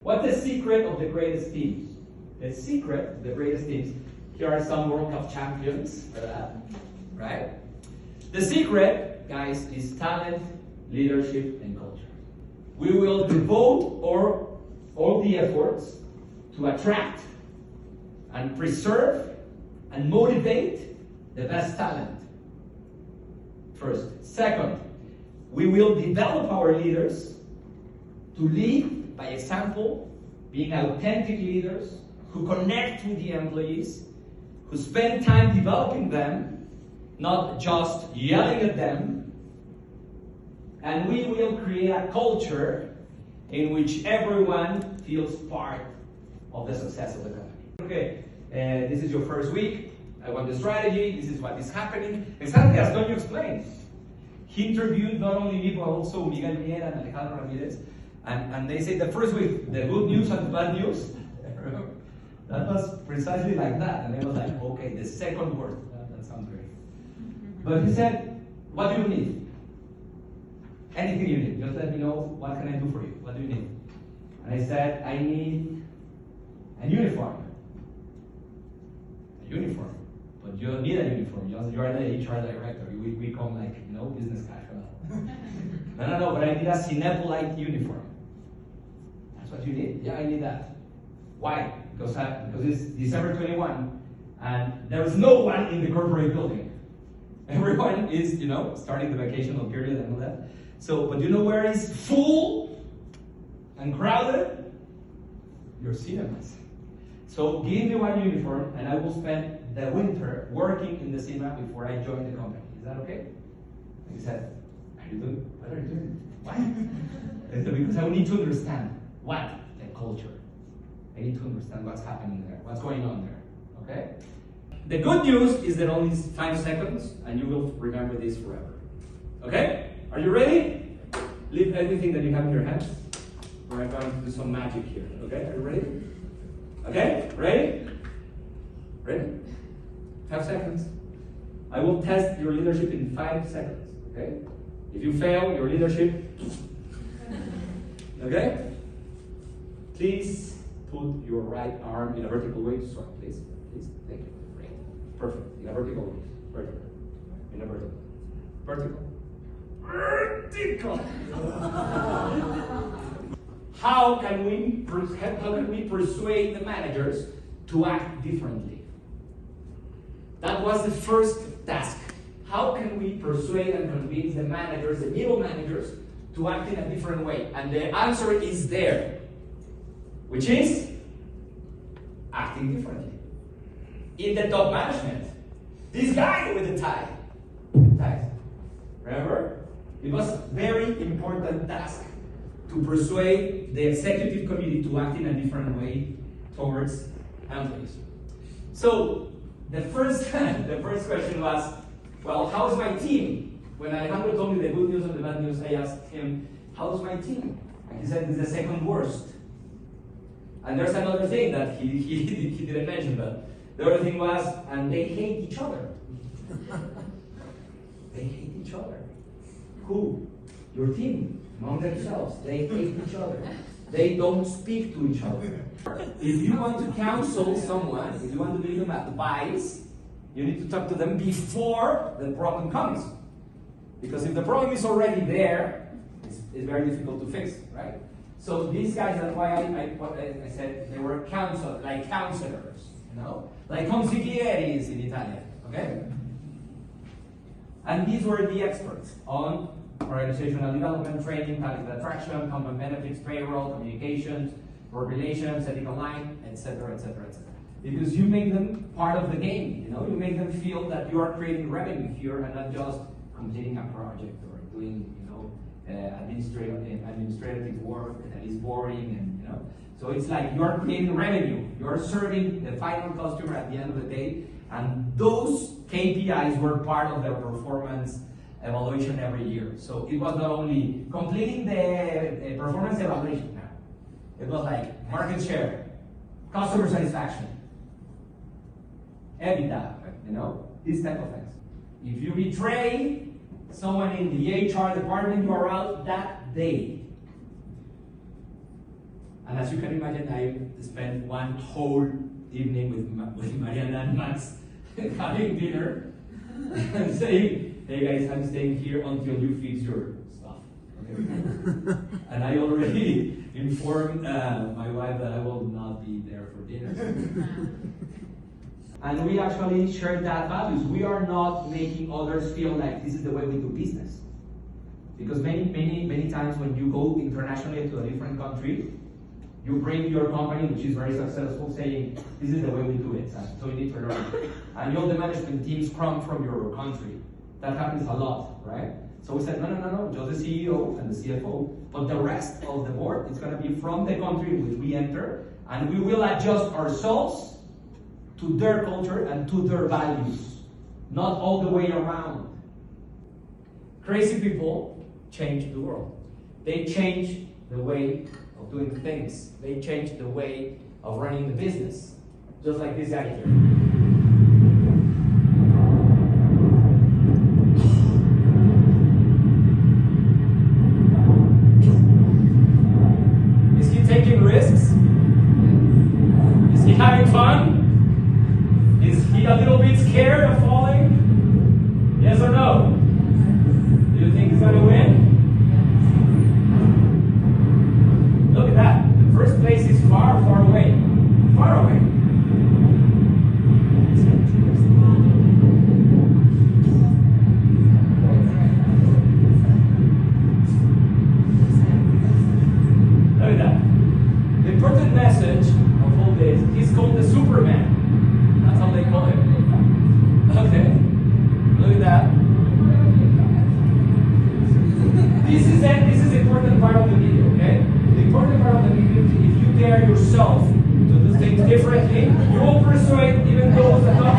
What's the secret of the greatest teams? The secret of the greatest teams. Here are some World Cup champions, right? The secret, guys, is talent, leadership, and culture. We will devote all the efforts to attract and preserve and motivate the best talent. First. Second, we will develop our leaders to lead by example, being authentic leaders who connect with the employees, who spend time developing them, not just yelling at them. And we will create a culture in which everyone feels part of the success of the company. Okay, this is your first week. I want the strategy. This is what is happening. Exactly as Antonio explained. He interviewed not only me, but also Miguel Miera and Alejandro Ramirez. And they say the first week, the good news and the bad news. That was precisely like that. And I was like, okay, the second word. That sounds great. But he said, what do you need? Anything you need. Just let me know, what can I do for you? What do you need? And I said, I need a uniform. A uniform. But you don't need a uniform. You are the HR director. We come like, business casual. No, but I need a Cinepolite uniform. That's what you need? Yeah, I need that. Why? Because it's December 21, and there is no one in the corporate building. Everyone is, starting the vacational period and all that. So, but you know where it's full and crowded? Your cinemas. So give me one uniform, and I will spend the winter working in the cinema before I join the company. Is that okay? And he said, what are you doing? Why? I said, because I need to understand what? The culture. I need to understand what's happening there, what's going on there, okay? The good news is that only 5 seconds, and you will remember this forever, okay? Are you ready? Leave everything that you have in your hands. We're going to do some magic here, okay? Are you ready? Okay, ready? Ready? 5 seconds. I will test your leadership in 5 seconds, okay? If you fail your leadership, okay? Please put your right arm in a vertical way. Sorry, please. Thank you. Great. Perfect. In a vertical way. Vertical. In a vertical. Vertical. Vertical. How can we persuade the managers to act differently? That was the first task. How can we persuade and convince the managers, the middle managers, to act in a different way? And the answer is there, which is acting differently. In the top management, this guy with the tie, remember? It was a very important task to persuade the executive committee to act in a different way towards employees. So the first question was, well, how's my team? When Alejandro told me the good news and the bad news, I asked him, how's my team? And he said, it's the second worst. And there's another thing that he didn't mention, but the other thing was, and they hate each other. They hate each other. Who? Your team, among themselves. They hate each other. They don't speak to each other. If you want to counsel someone, if you want to give them advice, you need to talk to them before the problem comes. Because if the problem is already there, it's very difficult to fix, right? So these guys, that's why I said they were counselors, like consiglieris in Italian, okay? And these were the experts on organizational development, training, talent attraction, company benefits, payroll, communications, work relations, ethical line, etc., etc., etc. Because you make them part of the game, you make them feel that you are creating revenue here and not just completing a project or doing, administrative work that is boring and, So it's like you are creating revenue. You are serving the final customer at the end of the day, and those KPIs were part of their performance evaluation every year. So it was not only completing the performance evaluation now. It was like market share, customer satisfaction, EBITDA, these type of things. If you betray someone in the HR department, you are out that day. And as you can imagine, I spent one whole evening with Mariana and Max having dinner and saying, hey guys, I'm staying here until you fix your stuff. Okay? And I already informed my wife that I will not be there for dinner. And we actually share that values. We are not making others feel like this is the way we do business. Because many times when you go internationally to a different country, you bring your company, which is very successful, saying, this is the way we do it, so you need to learn. And all the management teams come from your country. That happens a lot, right? So we said, no, just the CEO and the CFO, but the rest of the board is going to be from the country in which we enter, and we will adjust ourselves to their culture and to their values, not all the way around. Crazy people change the world. They change the way of doing things. They change the way of running the business. Just like this guy here. Is he taking risks? Is he having fun? Is he a little bit scared of falling? Yes or no? Do you think he's going to win? Look at that. The first place is far, far away. Far away. Look at that. The important message of all this, he's called the Superman. That's how they call him. Okay. Look at that. This is the important part of the video, okay? The important part of the video is if you dare yourself to do things differently, you will persuade even those that don't